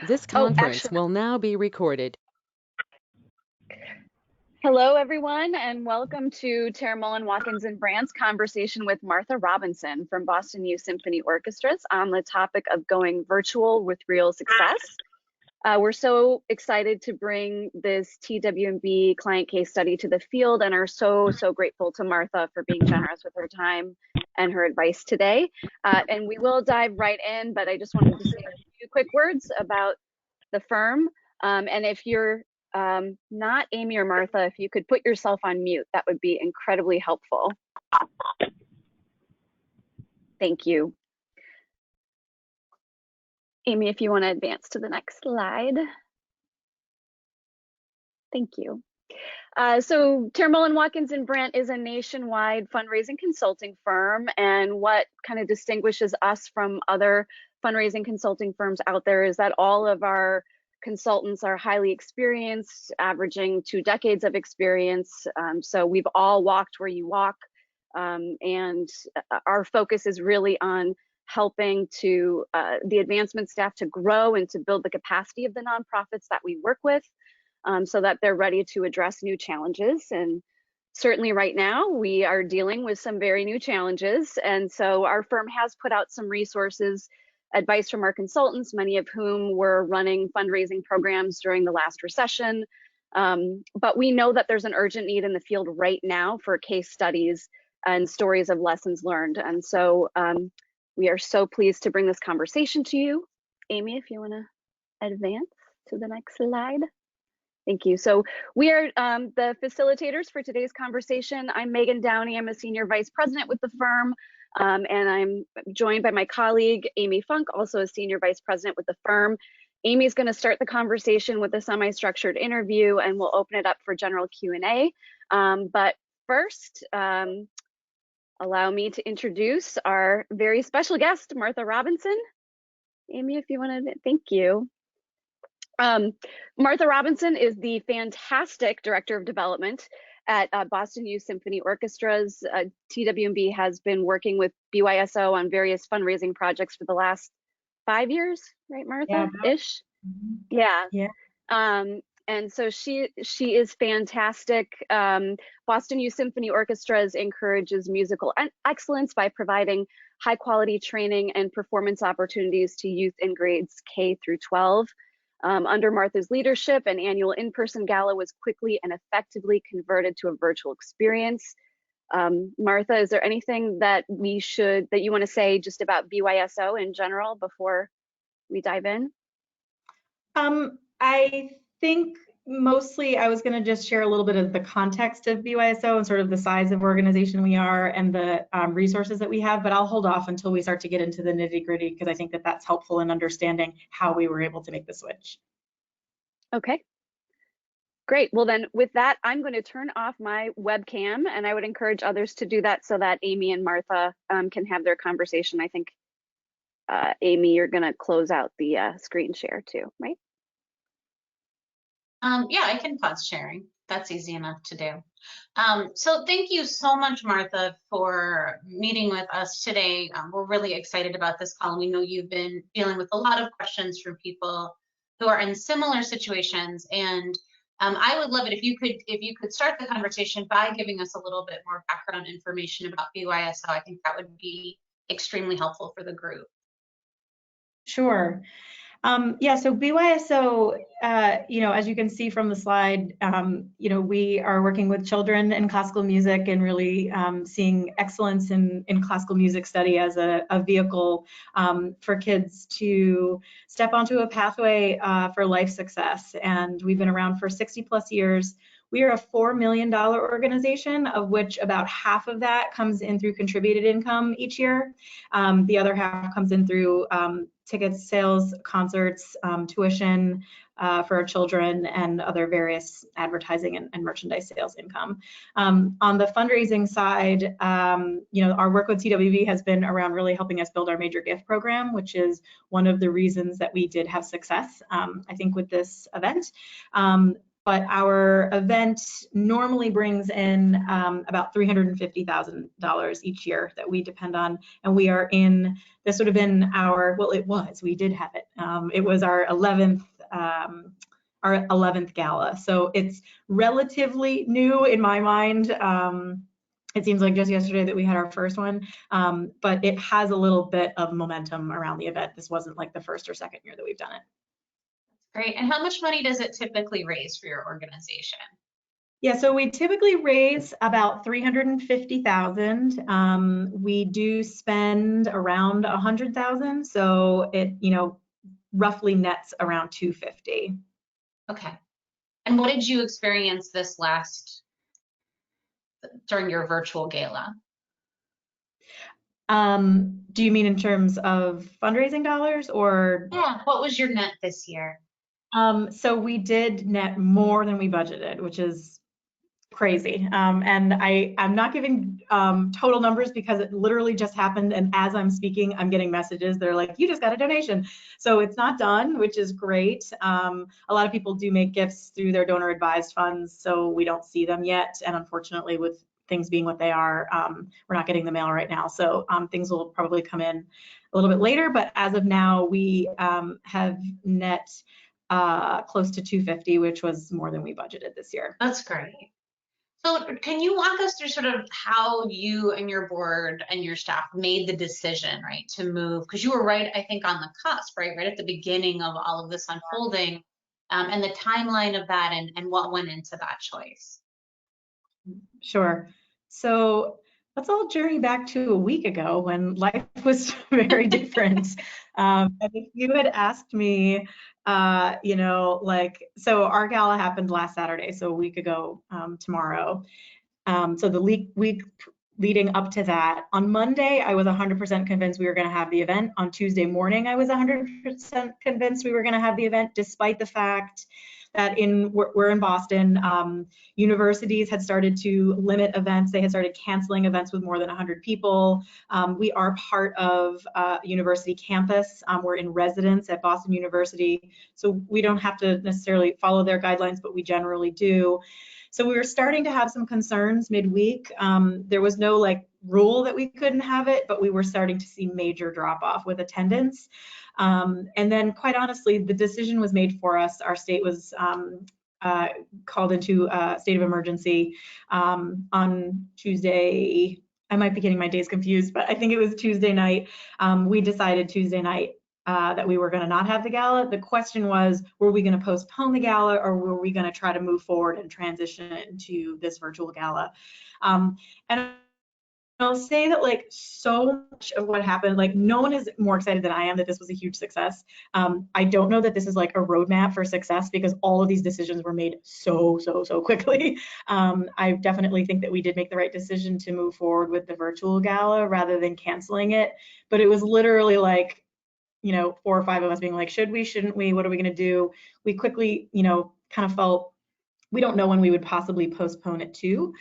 This conference will now be recorded. Hello, everyone, and welcome to Tara Mullen Watkins and Brandt's conversation with Martha Robinson from Boston Youth Symphony Orchestras on the topic of going virtual with real success. We're so excited to bring this TWMB client case study to the field and are so grateful to Martha for being generous with her time and her advice today. And we will dive right in, but I just wanted to say a few quick words about the firm. And if you're not Amy or Martha, if you could put yourself on mute, that would be incredibly helpful. Thank you. Amy, if you want to advance to the next slide. Thank you. So Tara Mullen Watkins and Brandt is a nationwide fundraising consulting firm, and what kind of distinguishes us from other fundraising consulting firms out there is that all of our consultants are highly experienced, averaging 2 decades of experience. So we've all walked where you walk, and our focus is really on helping to the advancement staff to grow and to build the capacity of the nonprofits that we work with, so that they're ready to address new challenges. And certainly right now we are dealing with some very new challenges. And so our firm has put out some resources, advice from our consultants, many of whom were running fundraising programs during the last recession. But we know that there's an urgent need in the field right now for case studies and stories of lessons learned. And so we are so pleased to bring this conversation to you. Amy, if you want to advance to the next slide. Thank you. So we are the facilitators for today's conversation. I'm Megan Downey. I'm a senior vice president with the firm, and I'm joined by my colleague, Amy Funk, also a senior vice president with the firm. Amy's going to start the conversation with a semi-structured interview, and we'll open it up for general Q&A. But first, allow me to introduce our very special guest, Martha Robinson. Amy, if you want to, thank you. Martha Robinson is the fantastic director of development at Boston Youth Symphony Orchestras. TWMB has been working with BYSO on various fundraising projects for the last 5 years, right, Martha? Yeah. Ish. Yeah. And so she is fantastic. Boston Youth Symphony Orchestras encourages musical excellence by providing high quality training and performance opportunities to youth in grades K through 12. Under Martha's leadership, an annual in-person gala was quickly and effectively converted to a virtual experience. Martha, is there anything that you want to say just about BYSO in general before we dive in? I think mostly I was going to just share a little bit of the context of BYSO and sort of the size of organization we are and the resources that we have, but I'll hold off until we start to get into the nitty-gritty because I think that that's helpful in understanding how we were able to make the switch. Okay. Great. Well, then with that, I'm going to turn off my webcam, and I would encourage others to do that so that Amy and Martha can have their conversation. I think, Amy, you're going to close out the screen share too, right? Yeah, I can pause sharing. That's easy enough to do. So thank you so much, Martha, for meeting with us today. We're really excited about this call. We know you've been dealing with a lot of questions from people who are in similar situations, and I would love it if you could start the conversation by giving us a little bit more background information about BYSO. I think that would be extremely helpful for the group. Sure. Yeah, so BYSO, as you can see from the slide, we are working with children in classical music and really seeing excellence in classical music study as a vehicle for kids to step onto a pathway for life success. And we've been around for 60+ years. We are a $4 million organization, of which about half of that comes in through contributed income each year. The other half comes in through tickets, sales, concerts, tuition for our children, and other various advertising and merchandise sales income. On the fundraising side, our work with TWB has been around really helping us build our major gift program, which is one of the reasons that we did have success, I think, with this event. but our event normally brings in about $350,000 each year that we depend on, and we are in, this would have been our, well, it was, we did have it. It was our 11th gala, so it's relatively new in my mind. It seems like just yesterday that we had our first one, but it has a little bit of momentum around the event. This wasn't like the first or second year that we've done it. Great. And how much money does it typically raise for your organization? Yeah, so we typically raise about $350,000. We do spend around $100,000, so it, you know, roughly nets around $250,000. Okay. And what did you experience this during your virtual gala? Do you mean in terms of fundraising dollars, or? Yeah, what was your net this year? So we did net more than we budgeted, which is crazy. And I'm not giving total numbers because it literally just happened. And as I'm speaking, I'm getting messages. They're like, you just got a donation. So it's not done, which is great. A lot of people do make gifts through their donor advised funds, so we don't see them yet. And unfortunately, with things being what they are, we're not getting the mail right now. So things will probably come in a little bit later. But as of now, we have net close to $250,000, which was more than we budgeted this year. That's great. So can you walk us through sort of how you and your board and your staff made the decision, right, to move? Because you were right, I think, on the cusp, right at the beginning of all of this unfolding, and the timeline of that and what went into that choice. Sure. So let's all journey back to a week ago when life was very different. And if you had asked me, you know, like, so our gala happened last Saturday, so a week ago tomorrow. So the week leading up to that, on Monday, I was 100% convinced we were going to have the event. On Tuesday morning, I was 100% convinced we were going to have the event, despite the fact that we're in Boston. Universities had started to limit events. They had started canceling events with more than 100 people. We are part of university campus. We're in residence at Boston University, so we don't have to necessarily follow their guidelines, but we generally do. So we were starting to have some concerns midweek. There was no like rule that we couldn't have it, but we were starting to see major drop off with attendance. And then quite honestly, the decision was made for us. Our state was called into a state of emergency on Tuesday. I might be getting my days confused, but I think it was Tuesday night. We decided Tuesday night that we were going to not have the gala. The question was, were we going to postpone the gala, or were we going to try to move forward and transition it into this virtual gala? And I'll say that like so much of what happened, like no one is more excited than I am that this was a huge success. I don't know that this is like a roadmap for success because all of these decisions were made so quickly. I definitely think that we did make the right decision to move forward with the virtual gala rather than canceling it. But it was literally like, you know, 4 or 5 of us being like, should we, shouldn't we, what are we going to do? We quickly, you know, kind of felt we don't know when we would possibly postpone it to,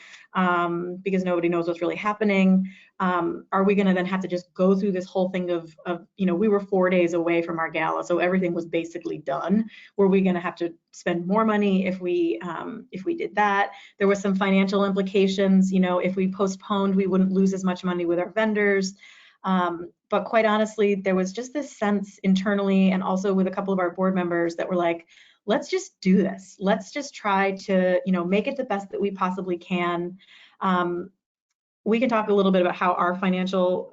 because nobody knows what's really happening. Are we going to then have to just go through this whole thing of, you know, we were 4 days away from our gala, so everything was basically done. Were we going to have to spend more money if we did that? There was some financial implications. You know, if we postponed, we wouldn't lose as much money with our vendors. But quite honestly, there was just this sense internally and also with a couple of our board members that were like, let's just do this. Let's just try to, you know, make it the best that we possibly can. We can talk a little bit about how our financial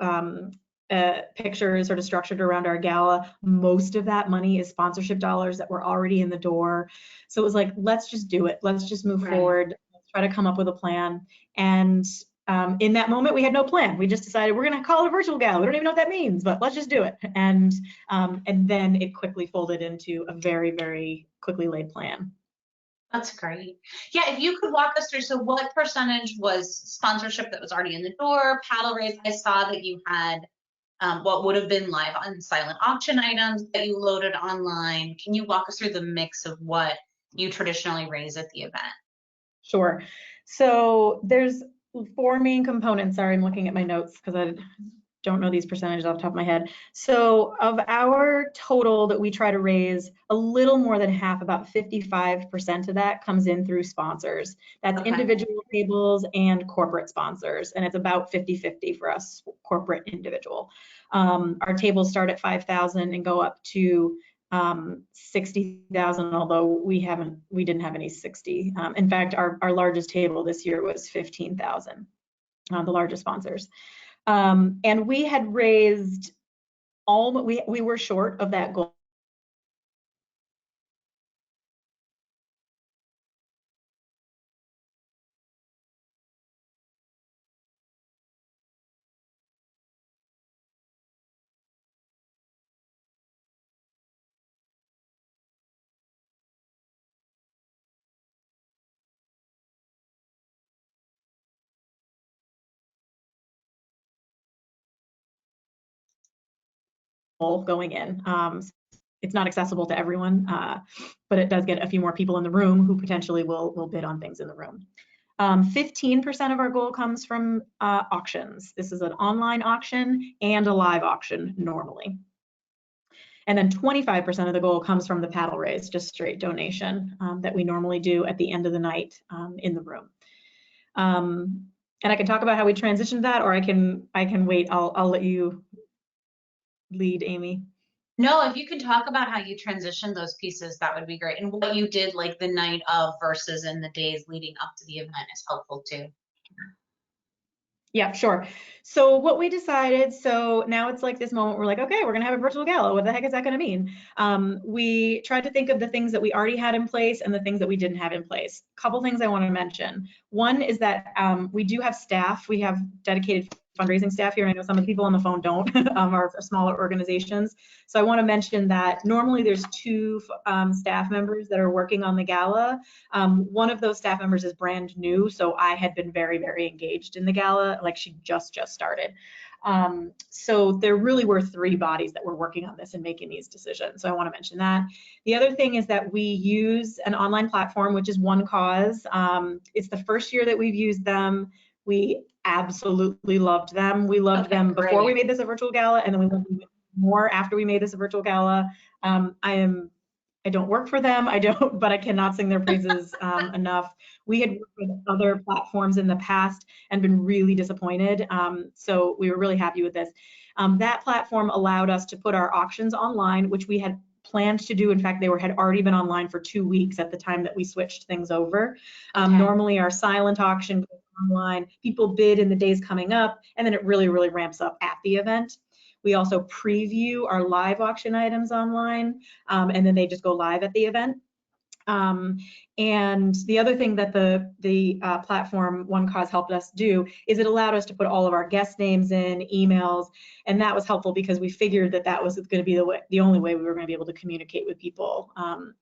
picture is sort of structured around our gala. Most of that money is sponsorship dollars that were already in the door. So it was like, let's just do it. Let's just move forward. Let's try to come up with a plan. And in that moment, we had no plan. We just decided we're going to call it a virtual gala. We don't even know what that means, but let's just do it. And then it quickly folded into a very, very quickly laid plan. That's great. Yeah, if you could walk us through, so what percentage was sponsorship that was already in the door, paddle raise? I saw that you had what would have been live on silent auction items that you loaded online. Can you walk us through the mix of what you traditionally raise at the event? Sure. So there's 4 main components. Sorry, I'm looking at my notes because don't know these percentages off the top of my head. So of our total that we try to raise, a little more than half, about 55% of that comes in through sponsors. That's Okay. individual tables and corporate sponsors. And it's about 50-50 for us, corporate, individual. Our tables start at 5,000 and go up to 60,000, although we didn't have any 60. In fact, our largest table this year was 15,000, the largest sponsors. And we had raised we were short of that goal. Going in. It's not accessible to everyone, but it does get a few more people in the room who potentially will bid on things in the room. 15% of our goal comes from auctions. This is an online auction and a live auction normally. And then 25% of the goal comes from the paddle raise, just straight donation that we normally do at the end of the night in the room. And I can talk about how we transitioned that, or I can wait. I'll let you lead, Amy. No, if you could talk about how you transitioned those pieces, that would be great. And what you did like the night of versus in the days leading up to the event is helpful too. Yeah, sure. So what we decided, so now it's like this moment, we're like, okay, we're gonna have a virtual gala. What the heck is that gonna mean? We tried to think of the things that we already had in place and the things that we didn't have in place. Couple things I wanna mention. One is that we do have staff. We have dedicated fundraising staff here. I know some of the people on the phone don't, are smaller organizations. So I want to mention that normally there's 2 staff members that are working on the gala. One of those staff members is brand new, so I had been very, very engaged in the gala, like she just started. So there really were 3 bodies that were working on this and making these decisions. So I want to mention that. The other thing is that we use an online platform, which is OneCause. It's the first year that we've used them. We absolutely loved them. We loved them before we made this a virtual gala, and then we loved them more after we made this a virtual gala. I don't work for them, but I cannot sing their praises enough. We had worked with other platforms in the past and been really disappointed. So we were really happy with this. That platform allowed us to put our auctions online, which we had planned to do. In fact, they had already been online for 2 weeks at the time that we switched things over. Normally our silent auction goes online, people bid in the days coming up, and then it really, really ramps up at the event. We also preview our live auction items online, and then they just go live at the event. And the other thing that the platform OneCause helped us do is it allowed us to put all of our guest names in, emails, and that was helpful because we figured that that was going to be the only way we were going to be able to communicate with people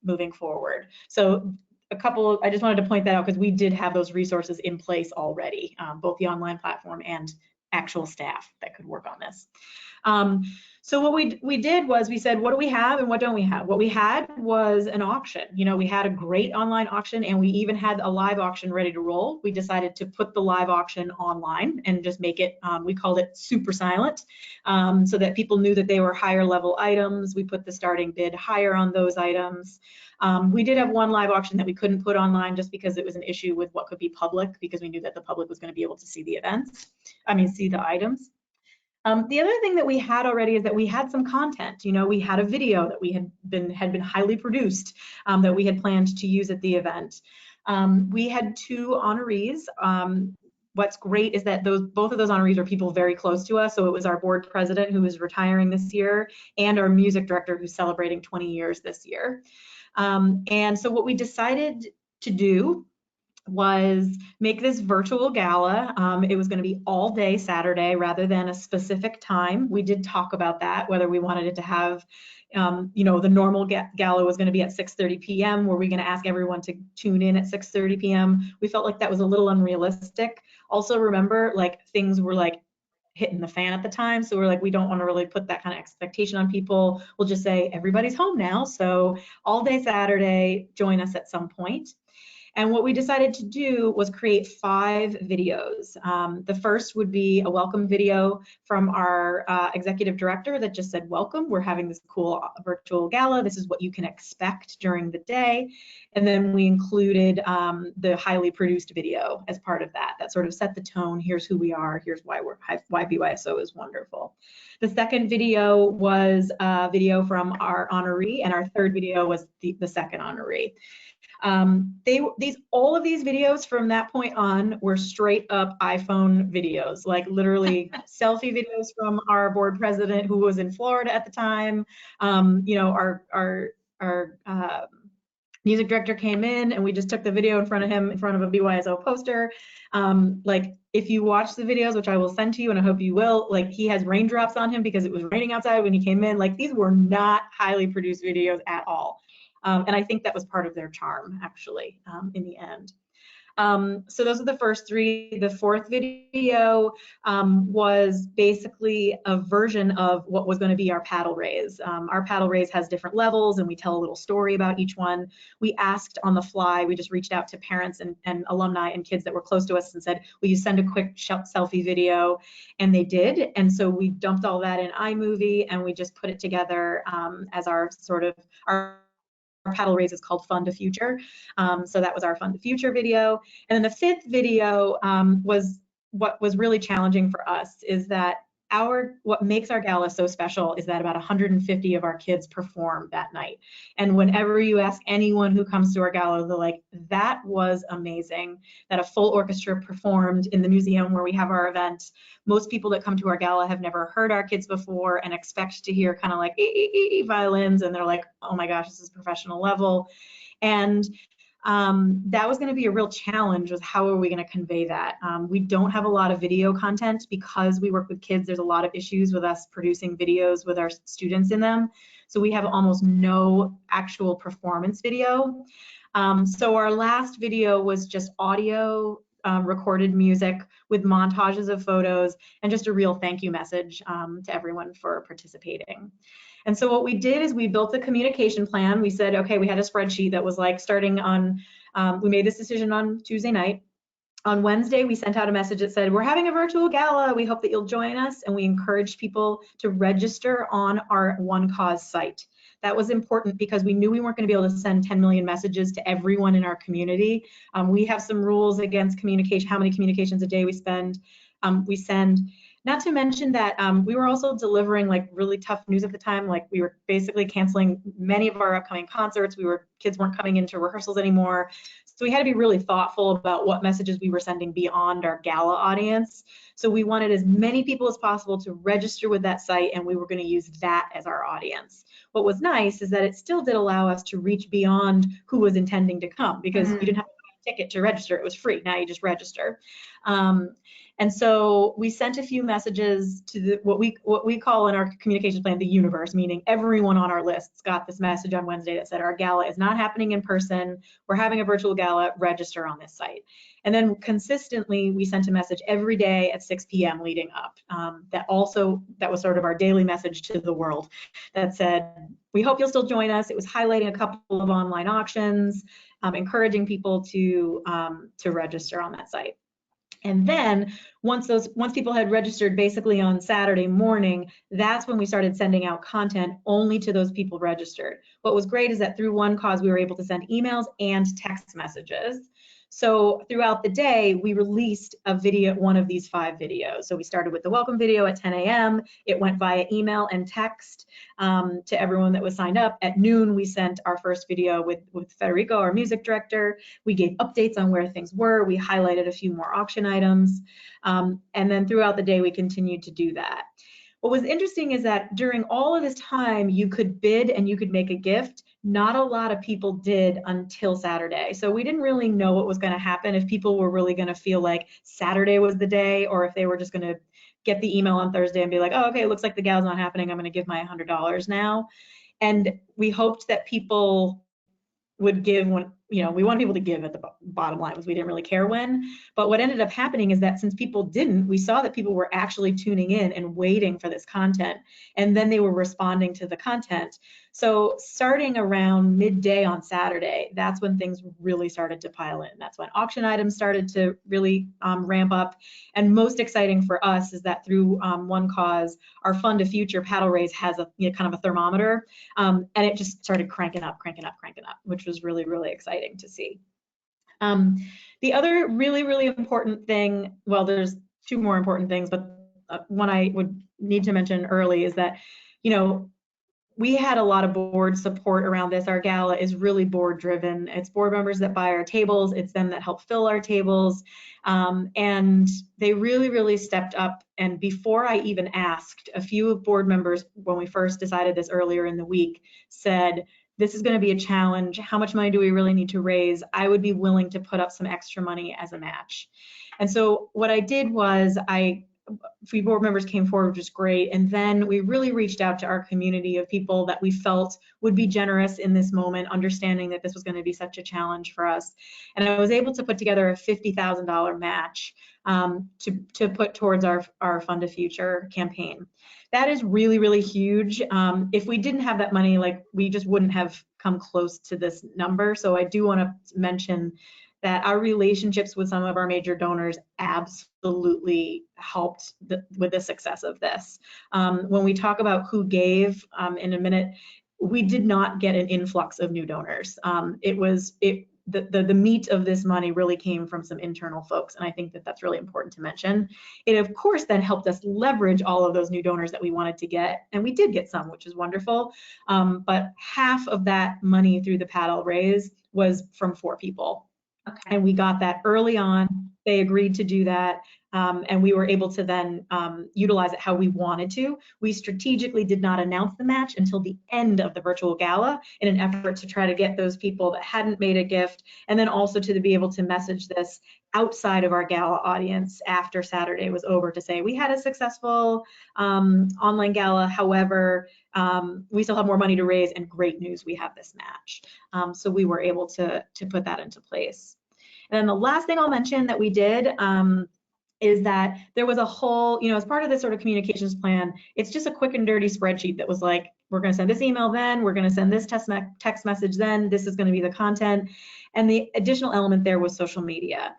moving forward. So I just wanted to point that out because we did have those resources in place already, both the online platform and actual staff that could work on this. So what we did was we said, what do we have and what don't we have? What we had was an auction. You know, we had a great online auction and we even had a live auction ready to roll. We decided to put the live auction online and just make it, we called it super silent, so that people knew that they were higher level items. We put the starting bid higher on those items. We did have one live auction that we couldn't put online just because it was an issue with what could be public, because we knew that the public was going to be able to see the see the items. The other thing that we had already is that we had some content. You know, we had a video that we had been highly produced that we had planned to use at the event. We had 2 honorees. What's great is that both of those honorees are people very close to us. So it was our board president who is retiring this year and our music director who's celebrating 20 years this year. And so what we decided to do was make this virtual gala. It was going to be all day Saturday rather than a specific time. We did talk about that, whether we wanted it to have, you know, the normal gala was going to be at 6:30 p.m. Were we going to ask everyone to tune in at 6:30 p.m.? We felt like that was a little unrealistic. Also, remember, like, things were like hitting the fan at the time. So we're like, we don't want to really put that kind of expectation on people. We'll just say everybody's home now. So all day Saturday, join us at some point. And what we decided to do was create 5 videos. The first would be a welcome video from our executive director that just said, welcome, we're having this cool virtual gala. This is what you can expect during the day. And then we included the highly produced video as part of that. That sort of set the tone. Here's who we are. Here's why BYSO is wonderful. The second video was a video from our honoree, and our third video was the second honoree. All of these videos from that point on were straight up iPhone videos, like literally selfie videos from our board president who was in Florida at the time. You know, our music director came in and we just took the video in front of him, in front of a BYSO poster. Like if you watch the videos, which I will send to you and I hope you will, like he has raindrops on him because it was raining outside when he came in. Like these were not highly produced videos at all. And I think that was part of their charm, actually, in the end. So those are the first 3. The fourth video was basically a version of what was going to be our paddle raise. Our paddle raise has different levels, and we tell a little story about each one. We asked on the fly, we just reached out to parents and alumni and kids that were close to us and said, will you send a quick selfie video? And they did. And so we dumped all that in iMovie, and we just put it together as our sort of our paddle raise is called Fun to Future. So that was our Fun to Future video. And then the 5th video was what was really challenging for us is that what makes our gala so special is that about 150 of our kids perform that night. And whenever you ask anyone who comes to our gala, they're like, that was amazing that a full orchestra performed in the museum where we have our event. Most people that come to our gala have never heard our kids before and expect to hear kind of like violins, and they're like, oh my gosh, this is professional level. And that was going to be a real challenge, was how are we going to convey that? We don't have a lot of video content because we work with kids. There's a lot of issues with us producing videos with our students in them. So we have almost no actual performance video. So our last video was just audio, recorded music with montages of photos and just a real thank you message to everyone for participating. And so what we did is we built a communication plan. We said, okay, we had a spreadsheet that was like starting on, we made this decision on Tuesday night. On Wednesday, we sent out a message that said, we're having a virtual gala. We hope that you'll join us. And we encouraged people to register on our OneCause site. That was important because we knew we weren't going to be able to send 10 million messages to everyone in our community. We have some rules against communication, how many communications a day we send. Not to mention that we were also delivering like really tough news at the time. Like we were basically canceling many of our upcoming concerts. Kids weren't coming into rehearsals anymore. So we had to be really thoughtful about what messages we were sending beyond our gala audience. So we wanted as many people as possible to register with that site, and we were going to use that as our audience. What was nice is that it still did allow us to reach beyond who was intending to come, because you didn't have to buy a ticket to register. It was free. Now you just register. And so we sent a few messages to what we call in our communications plan the universe, meaning everyone on our lists got this message on Wednesday that said our gala is not happening in person. We're having a virtual gala. Register on this site. And then consistently, we sent a message every day at 6 p.m. leading up. That was sort of our daily message to the world that said, we hope you'll still join us. It was highlighting a couple of online auctions, encouraging people to register on that site. And then once people had registered basically on Saturday morning, that's when we started sending out content only to those people registered. What was great is that through OneCause, we were able to send emails and text messages. So throughout the day, we released a video, one of these 5 videos. So we started with the welcome video at 10 a.m. It went via email and text to everyone that was signed up. At noon, we sent our first video with Federico, our music director. We gave updates on where things were. We highlighted a few more auction items. And then throughout the day, we continued to do that. What was interesting is that during all of this time, you could bid and you could make a gift. Not a lot of people did until Saturday. So we didn't really know what was going to happen, if people were really going to feel like Saturday was the day, or if they were just going to get the email on Thursday and be like, oh, okay, it looks like the gala's not happening. I'm going to give my $100 now. And we hoped that people would give you know, we wanted people to give at the bottom line, was we didn't really care when. But what ended up happening is that since people didn't, we saw that people were actually tuning in and waiting for this content, and then they were responding to the content. So starting around midday on Saturday, that's when things really started to pile in. That's when auction items started to really ramp up. And most exciting for us is that through One Cause, our Fund a Future paddle raise has a, you know, kind of a thermometer, and it just started cranking up, which was really, really exciting to see. The other really, really important thing, well, there's two more important things, but one I would need to mention early is that, you know, we had a lot of board support around this. Our gala is really board driven. It's board members that buy our tables. It's them that help fill our tables. And they really, really stepped up. And before I even asked, a few board members, when we first decided this earlier in the week, said, this is going to be a challenge. How much money do we really need to raise? I would be willing to put up some extra money as a match. And so what I did was a few board members came forward, which is great. And then we really reached out to our community of people that we felt would be generous in this moment, understanding that this was going to be such a challenge for us. And I was able to put together a $50,000 match to put towards our Fund a Future campaign. That is really, really huge. If we didn't have that money, like, we just wouldn't have come close to this number. So I do want to mention that our relationships with some of our major donors absolutely helped with the success of this. When we talk about who gave in a minute, we did not get an influx of new donors. The meat of this money really came from some internal folks, and I think that that's really important to mention. It, of course, then helped us leverage all of those new donors that we wanted to get, and we did get some, which is wonderful. But half of that money through the paddle raise was from 4 people. Okay. And we got that early on. They agreed to do that. And we were able to then utilize it how we wanted to. We strategically did not announce the match until the end of the virtual gala in an effort to try to get those people that hadn't made a gift, and then also to be able to message this outside of our gala audience after Saturday was over, to say we had a successful online gala. However, we still have more money to raise, and great news, we have this match. So we were able to put that into place. And then the last thing I'll mention that we did is that there was a whole, you know, as part of this sort of communications plan, it's just a quick and dirty spreadsheet that was like, we're going to send this email then, we're going to send this text message then, this is going to be the content. And the additional element there was social media.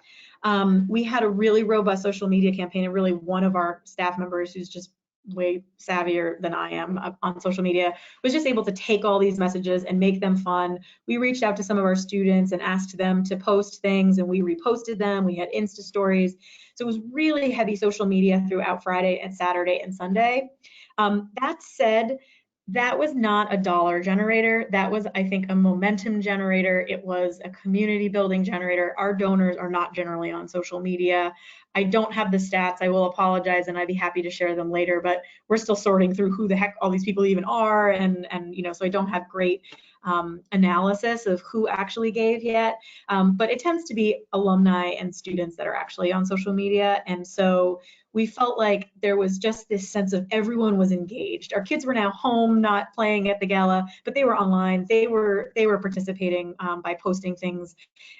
We had a really robust social media campaign, and really one of our staff members, who's just way savvier than I am on social media, was just able to take all these messages and make them fun. We reached out to some of our students and asked them to post things, and we reposted them. We had Insta stories. So it was really heavy social media throughout Friday and Saturday and Sunday. That said, that was not a dollar generator. That was, I think, a momentum generator. It was a community building generator. Our donors are not generally on social media. I don't have the stats. I will apologize, and I'd be happy to share them later, but we're still sorting through who the heck all these people even are, and you know, so I don't have great analysis of who actually gave yet, but it tends to be alumni and students that are actually on social media. And so we felt like there was just this sense of everyone was engaged. Our kids were now home, not playing at the gala, but they were online. They were participating by posting things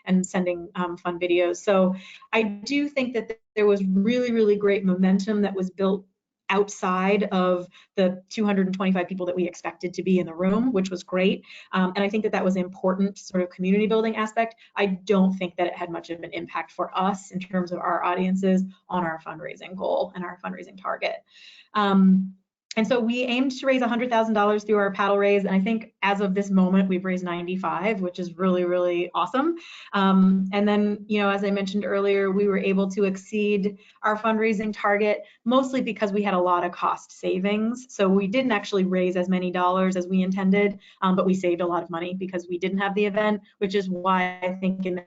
and sending fun videos. So I do think that there was really, really great momentum that was built outside of the 225 people that we expected to be in the room, which was great. And I think that that was important sort of community building aspect. I don't think that it had much of an impact for us in terms of our audiences on our fundraising goal and our fundraising target. And so we aimed to raise $100,000 through our paddle raise, and I think as of this moment we've raised 95, which is really, really awesome. And then, you know, as I mentioned earlier, we were able to exceed our fundraising target, mostly because we had a lot of cost savings. So we didn't actually raise as many dollars as we intended, but we saved a lot of money because we didn't have the event, which is why I think in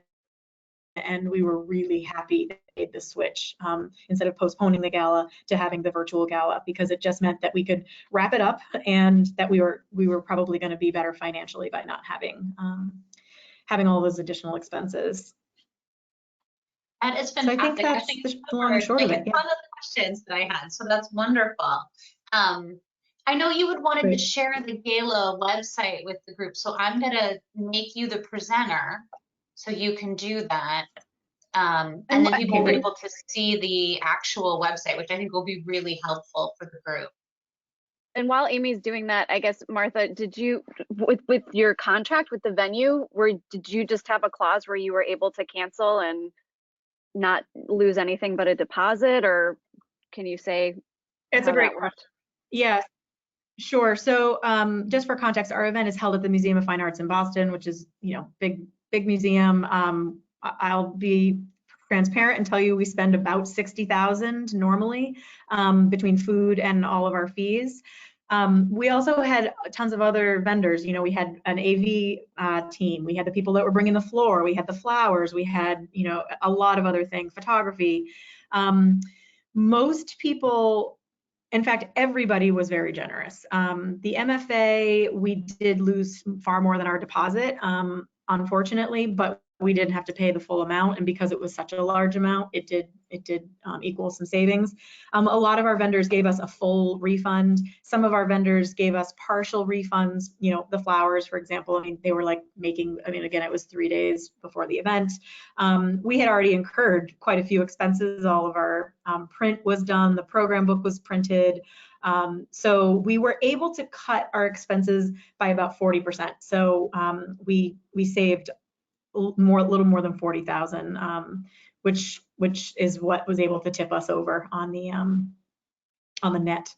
and we were really happy that we made the switch instead of postponing the gala to having the virtual gala, because it just meant that we could wrap it up, and that we were probably going to be better financially by not having having all those additional expenses. And it's fantastic. So I think that's the long and short of it. Yeah. One of the questions that I had, so that's wonderful. I know you would wanted to share the gala website with the group, so I'm going to make you the presenter. so you can do that. And then people will be able to see the actual website, which I think will be really helpful for the group. And while Amy's doing that, I guess, Martha, did you, with your contract with the venue, did you just have a clause where you were able to cancel and not lose anything but a deposit, or can you say it's a great question? Yeah, sure. So just for context, our event is held at the Museum of Fine Arts in Boston, which is, you know, big museum. I'll be transparent and tell you we spend about $60,000 normally between food and all of our fees. We also had tons of other vendors. You know, we had an AV team. We had the people that were bringing the floor. We had the flowers. We had, you know, a lot of other things, photography. Most people, in fact, everybody was very generous. The MFA, we did lose far more than our deposit, unfortunately, but we didn't have to pay the full amount, and because it was such a large amount, it did equal some savings. A lot of our vendors gave us a full refund. Some of our vendors gave us partial refunds. You know, the flowers, for example, I mean, they were like making, I mean, again, it was 3 days before the event. We had already incurred quite a few expenses. All of our print was done, the program book was printed. So we were able to cut our expenses by about 40%. So we saved a little more than 40,000, which is what was able to tip us over on the net.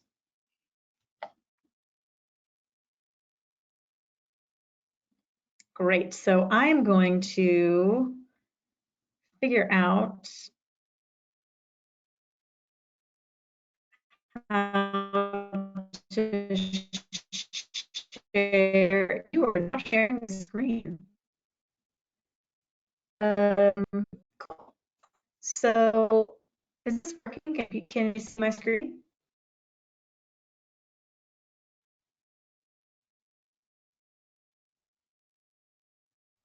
Great. So I'm going to figure out how to share. You are not sharing the screen. Cool. So is this working? Can you see my screen?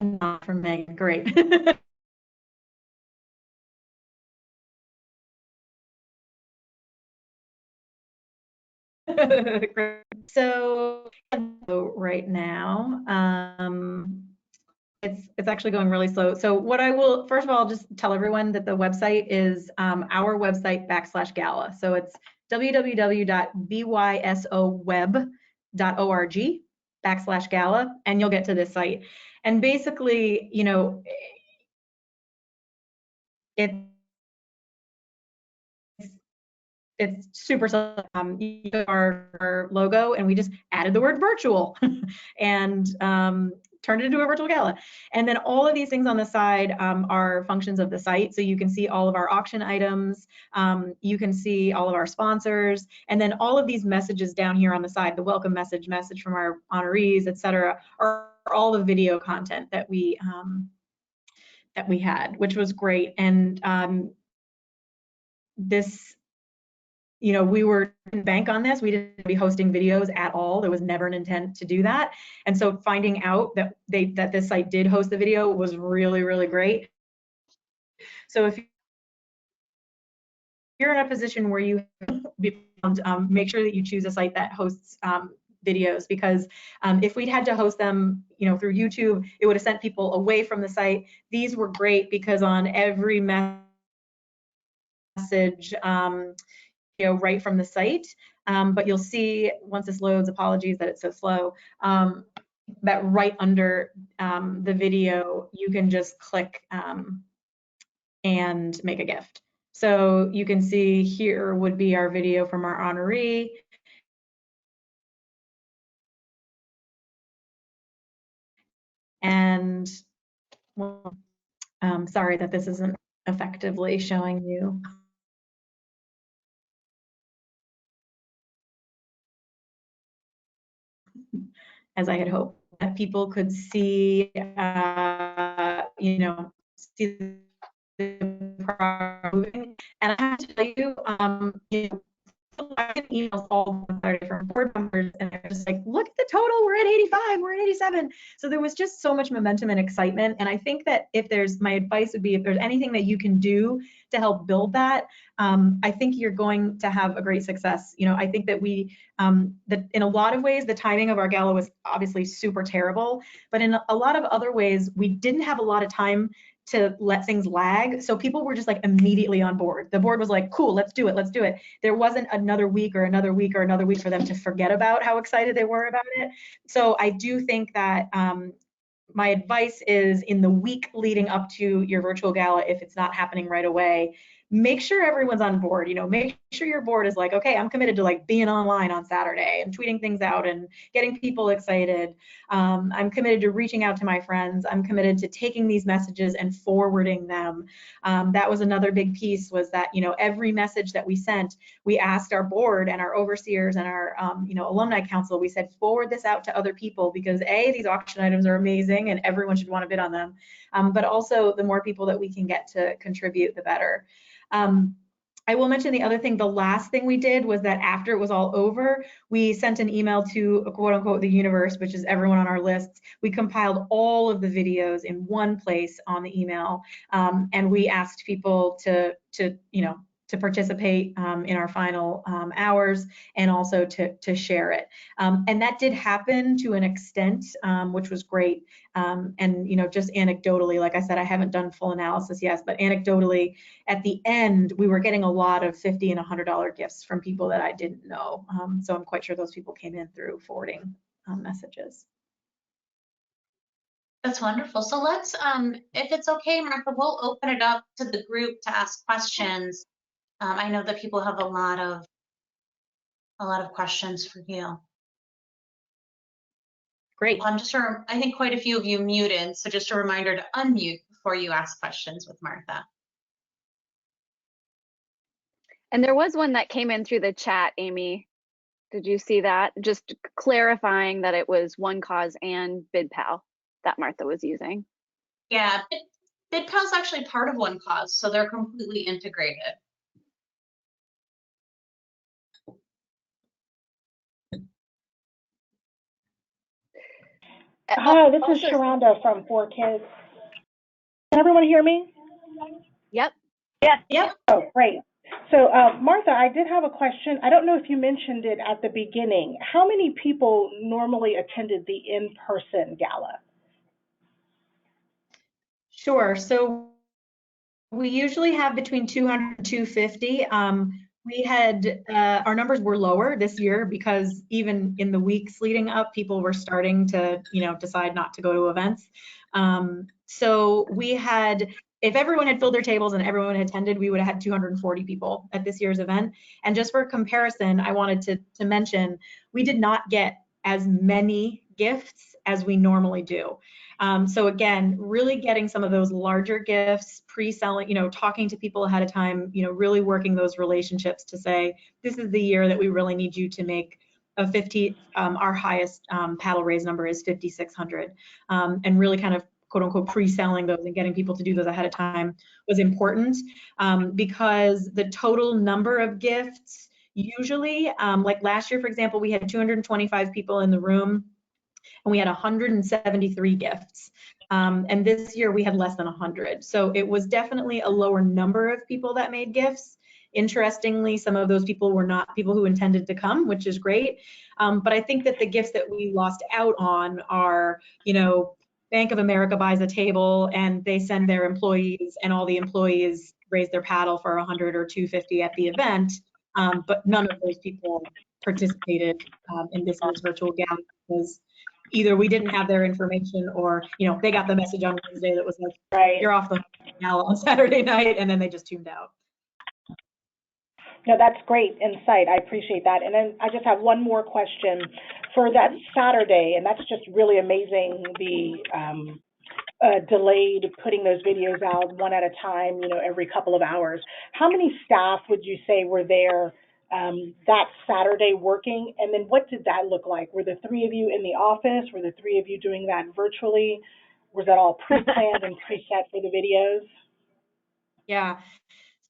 Not from Megan. Great. So right now, it's actually going really slow. So what I will, first of all, just tell everyone that the website is our website /gala. So it's www.bysoweb.org/gala, and you'll get to this site. And basically, you know, it's super our logo, and we just added the word virtual and turned it into a virtual gala. And then all of these things on the side are functions of the site. So you can see all of our auction items, you can see all of our sponsors, and then all of these messages down here on the side, the welcome message from our honorees, etc., are all the video content that we had, which was great. And this, you know, we were in bank on this. We didn't be hosting videos at all. There was never an intent to do that. And so finding out that this site did host the video was really, really great. So if you're in a position where you make sure that you choose a site that hosts videos, because if we'd had to host them, you know, through YouTube, it would have sent people away from the site. These were great because on every message, you know, right from the site, but you'll see once this loads, apologies that it's so slow, that right under the video, you can just click and make a gift. So you can see here would be our video from our honoree. And well, sorry that this isn't effectively showing you. As I had hoped, that people could see, you know, see the moving. And I have to tell you, you know, I get emails all from board members, and they're just like, look at the total, we're at 85, we're at 87. So there was just so much momentum and excitement. And I think that my advice would be, if there's anything that you can do to help build that, I think you're going to have a great success. I think that that in a lot of ways, the timing of our gala was obviously super terrible, but in a lot of other ways, we didn't have a lot of time to let things lag. So people were just like immediately on board. The board was like, cool, let's do it, let's do it. There wasn't another week or another week or another week for them to forget about how excited they were about it. So I do think that my advice is, in the week leading up to your virtual gala, if it's not happening right away, make sure everyone's on board. Make sure your board is like, okay, I'm committed to like being online on Saturday and tweeting things out and getting people excited. I'm committed to reaching out to my friends. I'm committed to taking these messages and forwarding them. That was another big piece, was that, every message that we sent, we asked our board and our overseers and our, alumni council, we said, forward this out to other people, because A, these auction items are amazing and everyone should want to bid on them. But also, the more people that we can get to contribute, the better. I will mention the other thing. The last thing we did was that after it was all over, we sent an email to quote unquote the universe, which is everyone on our lists. We compiled all of the videos in one place on the email, and we asked people to participate in our final hours, and also to share it. And that did happen to an extent, which was great. And just anecdotally, like I said, I haven't done full analysis yet, but anecdotally, at the end, we were getting a lot of $50 and $100 gifts from people that I didn't know. So I'm quite sure those people came in through forwarding messages. That's wonderful. So let's, if it's okay, Martha, we'll open it up to the group to ask questions. I know that people have a lot of questions for you. Great. I think quite a few of you muted, so just a reminder to unmute before you ask questions with Martha. And there was one that came in through the chat, Amy. Did you see that? Just clarifying that it was OneCause and BidPal that Martha was using. Yeah, BidPal's actually part of OneCause, so they're completely integrated. Hi, this is Sharonda from 4Kids. Can everyone hear me? Yep. Yep. Oh, great. So, Martha, I did have a question. I don't know if you mentioned it at the beginning. How many people normally attended the in-person gala? Sure. So we usually have between 200 and 250. We had, our numbers were lower this year because even in the weeks leading up, people were starting to, decide not to go to events. So we had, if everyone had filled their tables and everyone had attended, we would have had 240 people at this year's event. And just for comparison, I wanted to mention, we did not get as many gifts as we normally do. So again, really getting some of those larger gifts, pre-selling, talking to people ahead of time, really working those relationships to say, this is the year that we really need you to make a 50, our highest paddle raise number is 5,600, and really kind of quote unquote pre-selling those and getting people to do those ahead of time was important, because the total number of gifts usually, like last year, for example, we had 225 people in the room and we had 173 gifts. And this year we had less than 100. So it was definitely a lower number of people that made gifts. Interestingly, some of those people were not people who intended to come, which is great. But I think that the gifts that we lost out on are, Bank of America buys a table and they send their employees, and all the employees raise their paddle for 100 or 250 at the event. But none of those people participated in this year's virtual gala because either we didn't have their information, or they got the message on Wednesday that was like, right, you're off the gala on Saturday night, and then they just tuned out. No, that's great insight. I appreciate that. And then I just have one more question for that Saturday, and that's just really amazing, the delayed putting those videos out one at a time, every couple of hours. How many staff would you say were there that Saturday working? And then what did that look like? Were the three of you in the office? Were the three of you doing that virtually? Was that all pre-planned and preset for the videos? Yeah.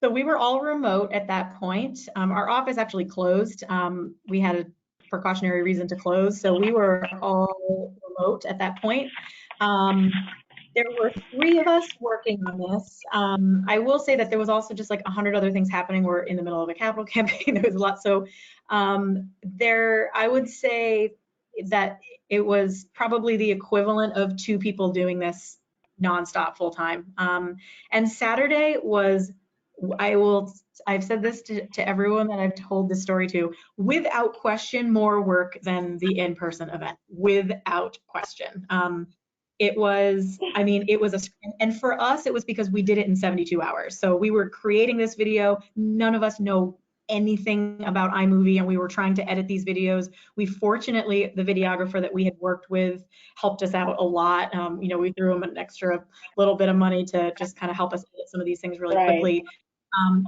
So we were all remote at that point. Our office actually closed. We had a precautionary reason to close, so we were all remote at that point. There were 3 of us working on this. I will say that there was also just like 100 other things happening. We're in the middle of a capital campaign. There was a lot. So I would say that it was probably the equivalent of 2 people doing this nonstop full time. And Saturday was, I've said this to everyone that I've told this story to, without question, more work than the in-person event, without question. It was, I mean, it was and for us, it was because we did it in 72 hours. So we were creating this video. None of us know anything about iMovie, and we were trying to edit these videos. Fortunately, the videographer that we had worked with helped us out a lot. You know, we threw him an extra little bit of money to just kind of help us edit some of these things really quickly.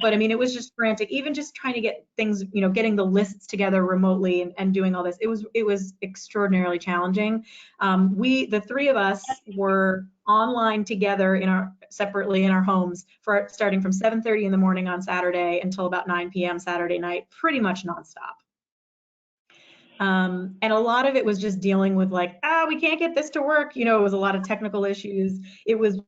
But I mean, it was just frantic, even just trying to get things, you know, getting the lists together remotely and doing all this. It was extraordinarily challenging. The 3 of us were online together separately in our homes starting from 7:30 in the morning on Saturday until about 9 p.m. Saturday night, pretty much nonstop. And a lot of it was just dealing with like, we can't get this to work. You know, it was a lot of technical issues. It was,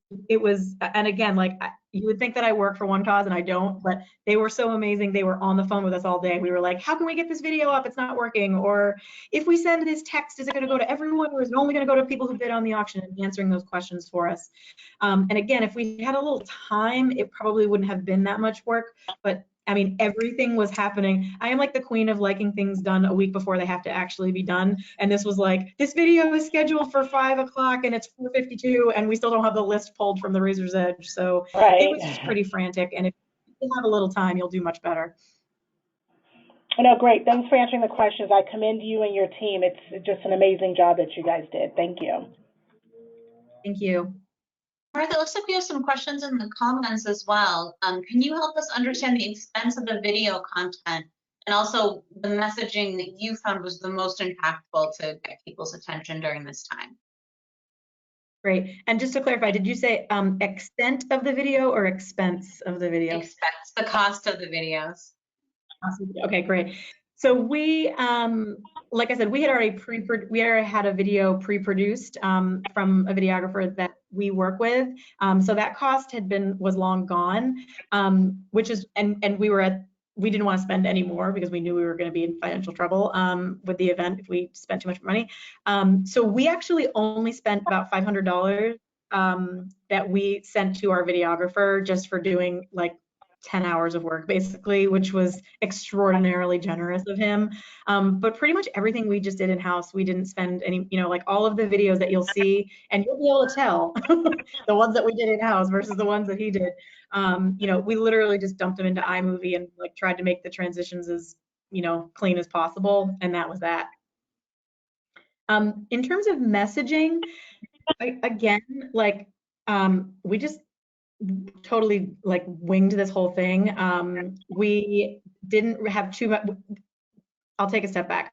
and again, like you would think that I work for one cause and I don't, but they were so amazing. They were on the phone with us all day. We were like, how can we get this video up? It's not working. Or if we send this text, is it going to go to everyone, or is it only going to go to people who bid on the auction, and answering those questions for us. And again, if we had a little time, it probably wouldn't have been that much work, but I mean, everything was happening. I am like the queen of liking things done a week before they have to actually be done. And this was like, this video is scheduled for 5 o'clock and it's 4:52 and we still don't have the list pulled from the Razor's Edge. So it was just pretty frantic. And if you have a little time, you'll do much better. No, great. Thanks for answering the questions. I commend you and your team. It's just an amazing job that you guys did. Thank you. Thank you. Martha, it looks like we have some questions in the comments as well. Can you help us understand the expense of the video content and also the messaging that you found was the most impactful to get people's attention during this time? Great. And just to clarify, did you say extent of the video or expense of the video? Expense, the cost of the videos. Okay, great. So we, like I said, we already had a video pre-produced from a videographer that we work with. So that cost was long gone, which is, and we didn't want to spend any more because we knew we were going to be in financial trouble with the event if we spent too much money. So we actually only spent about $500 that we sent to our videographer just for doing like 10 hours of work basically, which was extraordinarily generous of him. But pretty much everything we just did in-house. We didn't spend any, you know, like all of the videos that you'll see, and you'll be able to tell the ones that we did in-house versus the ones that he did. You know, we literally just dumped them into iMovie and like tried to make the transitions as, you know, clean as possible. And that was that. In terms of messaging, again, like we just totally like winged this whole thing. We didn't have too much. I'll take a step back.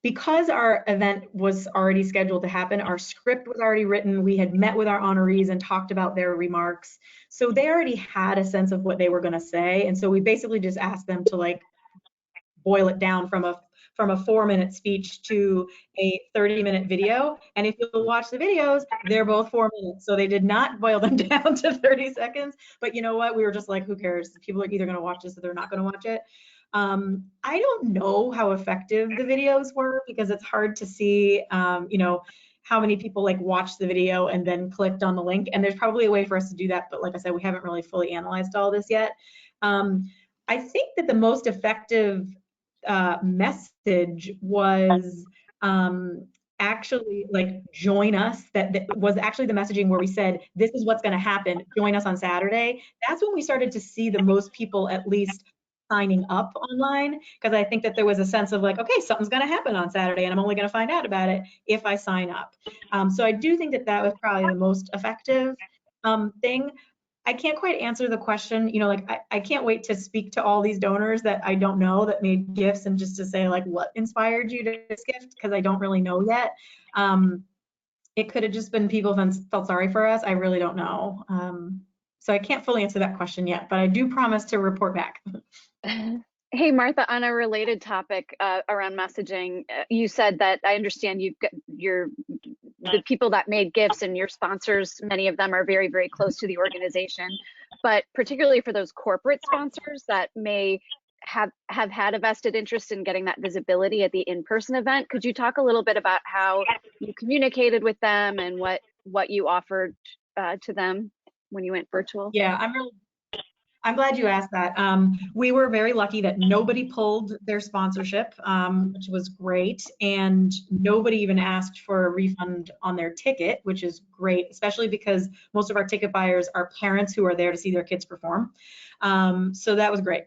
Because our event was already scheduled to happen, our script was already written, we had met with our honorees and talked about their remarks. So they already had a sense of what they were going to say. And so we basically just asked them to like boil it down from a 4-minute speech to a 30-minute video. And if you'll watch the videos, they're both 4 minutes. So they did not boil them down to 30 seconds. But you know what? We were just like, who cares? People are either going to watch this or they're not going to watch it. I don't know how effective the videos were because it's hard to see, you know, how many people like watched the video and then clicked on the link. And there's probably a way for us to do that. But like I said, we haven't really fully analyzed all this yet. I think that the most effective message was actually like join us. That was actually the messaging where we said, this is what's going to happen. Join us on Saturday. That's when we started to see the most people at least signing up online, because I think that there was a sense of like, okay, something's going to happen on Saturday and I'm only going to find out about it if I sign up. So I do think that that was probably the most effective thing. I can't quite answer the question, you know, like I can't wait to speak to all these donors that I don't know that made gifts and just to say like what inspired you to this gift, because I don't really know yet. It could have just been people felt sorry for us. I really don't know. So I can't fully answer that question yet, but I do promise to report back. Hey, Martha, on a related topic around messaging, you said that I understand you've got the people that made gifts and your sponsors, many of them are very, very close to the organization, but particularly for those corporate sponsors that may have had a vested interest in getting that visibility at the in-person event. Could you talk a little bit about how you communicated with them and what you offered to them when you went virtual? Yeah, I'm glad you asked that. We were very lucky that nobody pulled their sponsorship, which was great, and nobody even asked for a refund on their ticket, which is great, especially because most of our ticket buyers are parents who are there to see their kids perform. So that was great.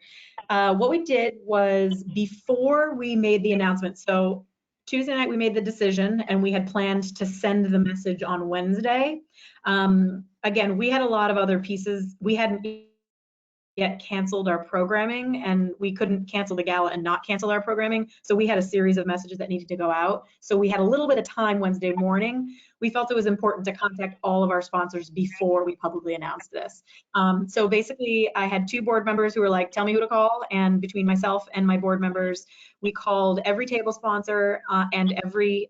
What we did was, before we made the announcement, so Tuesday night we made the decision and we had planned to send the message on Wednesday. Again, we had a lot of other pieces. We hadn't yet canceled our programming, and we couldn't cancel the gala and not cancel our programming. So we had a series of messages that needed to go out. So we had a little bit of time Wednesday morning. We felt it was important to contact all of our sponsors before we publicly announced this. So basically I had 2 board members who were like, tell me who to call. And between myself and my board members, we called every table sponsor and every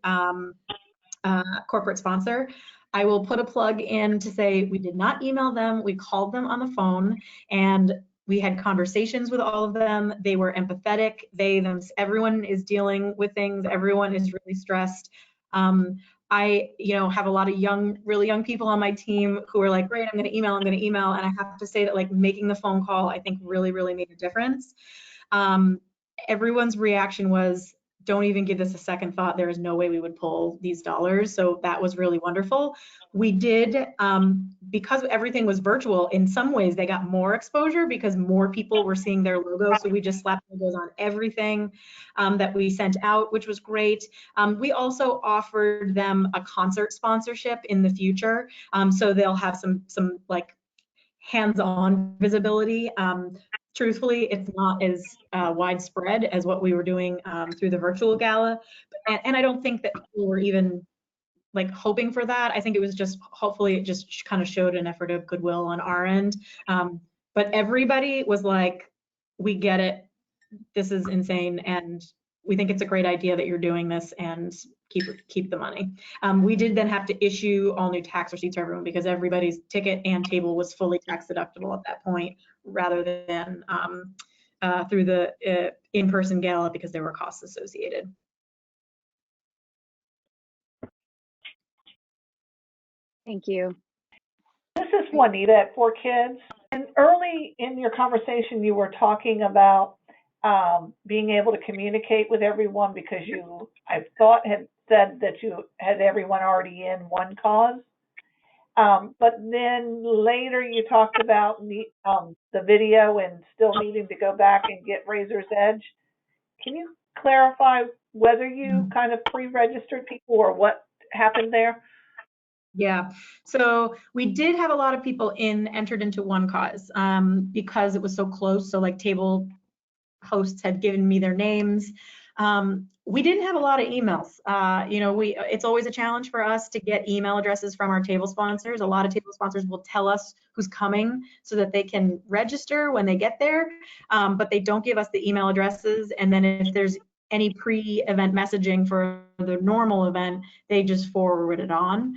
corporate sponsor. I will put a plug in to say we did not email them. We called them on the phone and we had conversations with all of them. They were empathetic. Everyone is dealing with things. Everyone is really stressed. I, have a lot of really young people on my team who are like, great, I'm going to email. And I have to say that, like, making the phone call, I think really, really made a difference. Everyone's reaction was, don't even give this a second thought. There is no way we would pull these dollars. So that was really wonderful. We did, because everything was virtual, in some ways they got more exposure because more people were seeing their logos. So we just slapped logos on everything that we sent out, which was great. We also offered them a concert sponsorship in the future. So they'll have some like hands-on visibility. Truthfully, it's not as widespread as what we were doing through the virtual gala. And I don't think that people were even like hoping for that. I think it was just, hopefully it just kind of showed an effort of goodwill on our end. But everybody was like, we get it. This is insane. And we think it's a great idea that you're doing this, and keep the money. We did then have to issue all new tax receipts for everyone because everybody's ticket and table was fully tax deductible at that point, rather than through the in-person gala because there were costs associated. Thank you. This is Juanita at 4Kids. And early in your conversation, you were talking about being able to communicate with everyone because I thought, had said that you had everyone already in one cause. But then later you talked about the video and still needing to go back and get Razor's Edge. Can you clarify whether you kind of pre-registered people or what happened there? Yeah, so we did have a lot of people entered into one cause because it was so close. So like table hosts had given me their names. We didn't have a lot of emails. It's always a challenge for us to get email addresses from our table sponsors. A lot of table sponsors will tell us who's coming so that they can register when they get there, but they don't give us the email addresses. And then if there's any pre-event messaging for the normal event, they just forward it on.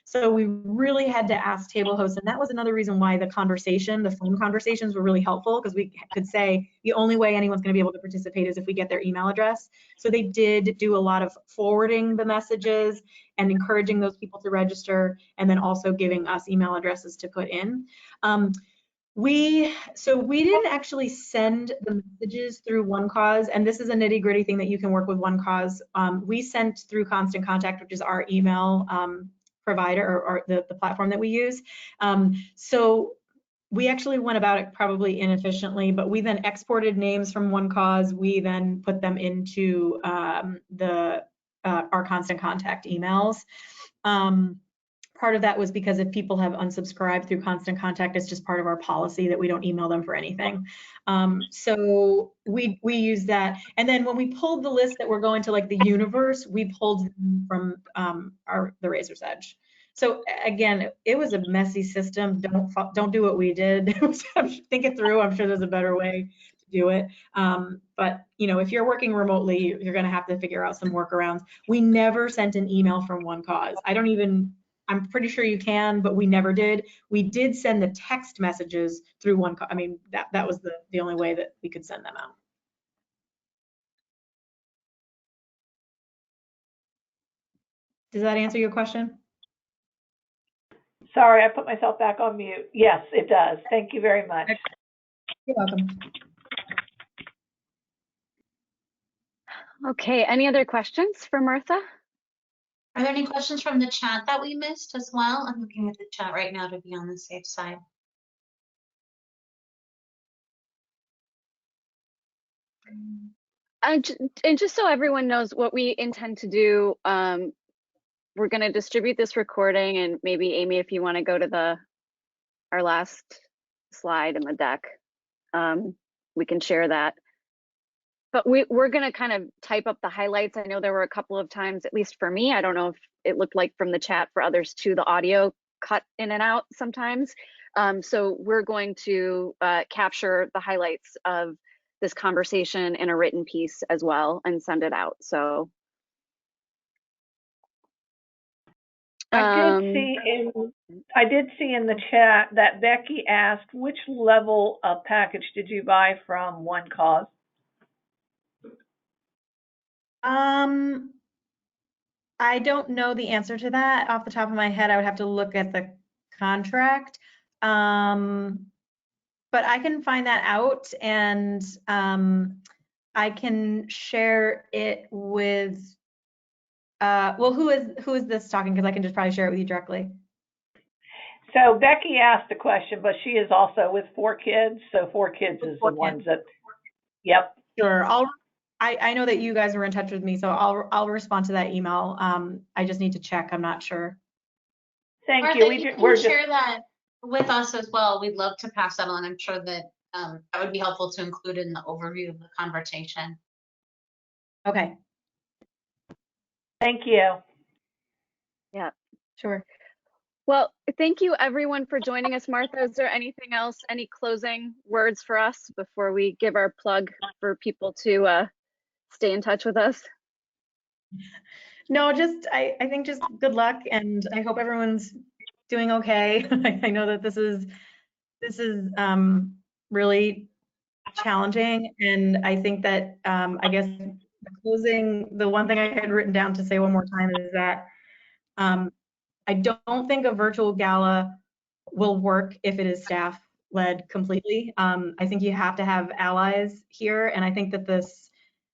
So we really had to ask table hosts, and that was another reason why the phone conversations were really helpful, because we could say the only way anyone's going to be able to participate is if we get their email address. So they did do a lot of forwarding the messages and encouraging those people to register, and then also giving us email addresses to put in. We didn't actually send the messages through One Cause, and this is a nitty-gritty thing that you can work with One Cause. We sent through Constant Contact, which is our email provider or the platform that we use. So we actually went about it probably inefficiently, but we then exported names from One Cause. We then put them into our Constant Contact emails. Part of that was because if people have unsubscribed through Constant Contact, it's just part of our policy that we don't email them for anything. So we use that. And then when we pulled the list that we're going to like the universe, we pulled them from the Razor's Edge. So again, it was a messy system. Don't do what we did. Think it through. I'm sure there's a better way to do it. But you know, if you're working remotely, you're going to have to figure out some workarounds. We never sent an email from One Cause. I'm pretty sure you can, but we never did. We did send the text messages through One Cause. I mean, that was the only way that we could send them out. Does that answer your question? Sorry, I put myself back on mute. Yes, it does. Thank you very much. You're welcome. Okay, any other questions for Martha? Are there any questions from the chat that we missed as well? I'm looking at the chat right now to be on the safe side. And just so everyone knows what we intend to do, we're going to distribute this recording, and maybe Amy, if you want to go to our last slide in the deck, we can share that. But we're going to kind of type up the highlights. I know there were a couple of times, at least for me, I don't know if it looked like from the chat for others too, the audio cut in and out sometimes. So we're going to capture the highlights of this conversation in a written piece as well and send it out. So I did see in the chat that Becky asked, which level of package did you buy from One Cause? I don't know the answer to that off the top of my head. I would have to look at the contract. But I can find that out, and I can share it with, well, who is this talking? Because I can just probably share it with you directly. So Becky asked the question, but she is also with 4 kids. So 4 kids is the ones that, yep. Sure. I know that you guys were in touch with me, so I'll respond to that email. I just need to check. I'm not sure. Thank Martha, you. We're share that with us as well. We'd love to pass that on. I'm sure that that would be helpful to include in the overview of the conversation. Okay. Thank you. yeah, Sure. well, thank you everyone for joining us. Martha, is there anything else, any closing words for us before we give our plug for people to stay in touch with us? No, just I think just good luck, and I hope everyone's doing okay. I know that this is really challenging, and I think that I guess the one thing I had written down to say one more time is that I don't think a virtual gala will work if it is staff led completely. I think you have to have allies here, and I think that this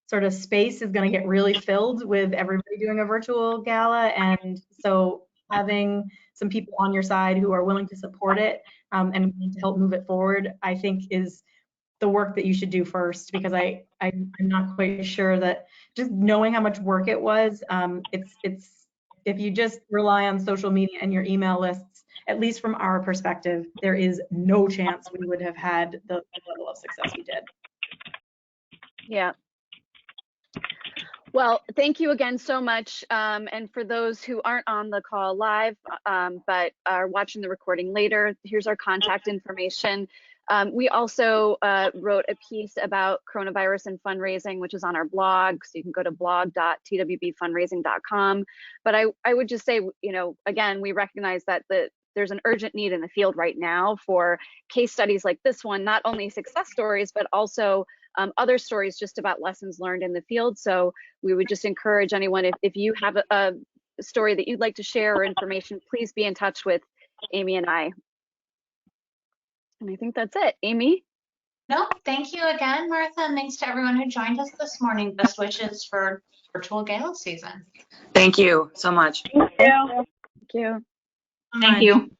sort of space is going to get really filled with everybody doing a virtual gala, and so having some people on your side who are willing to support it and willing to help move it forward, I think is the work that you should do first, because I'm not quite sure that just knowing how much work it was, it's if you just rely on social media and your email lists, at least from our perspective, there is no chance we would have had the level of success we did. Yeah. Well, thank you again so much. And for those who aren't on the call live, but are watching the recording later, here's our contact information. We also wrote a piece about coronavirus and fundraising, which is on our blog. So you can go to blog.twbfundraising.com. But I would just say, you know, again, we recognize that there's an urgent need in the field right now for case studies like this one, not only success stories, but also other stories just about lessons learned in the field. So we would just encourage anyone, if you have a story that you'd like to share or information, please be in touch with Amy and I. And I think that's it. Amy? No, thank you again, Martha, and thanks to everyone who joined us this morning. Best wishes for virtual gala season. Thank you so much. Thank you. Thank you. Thank you.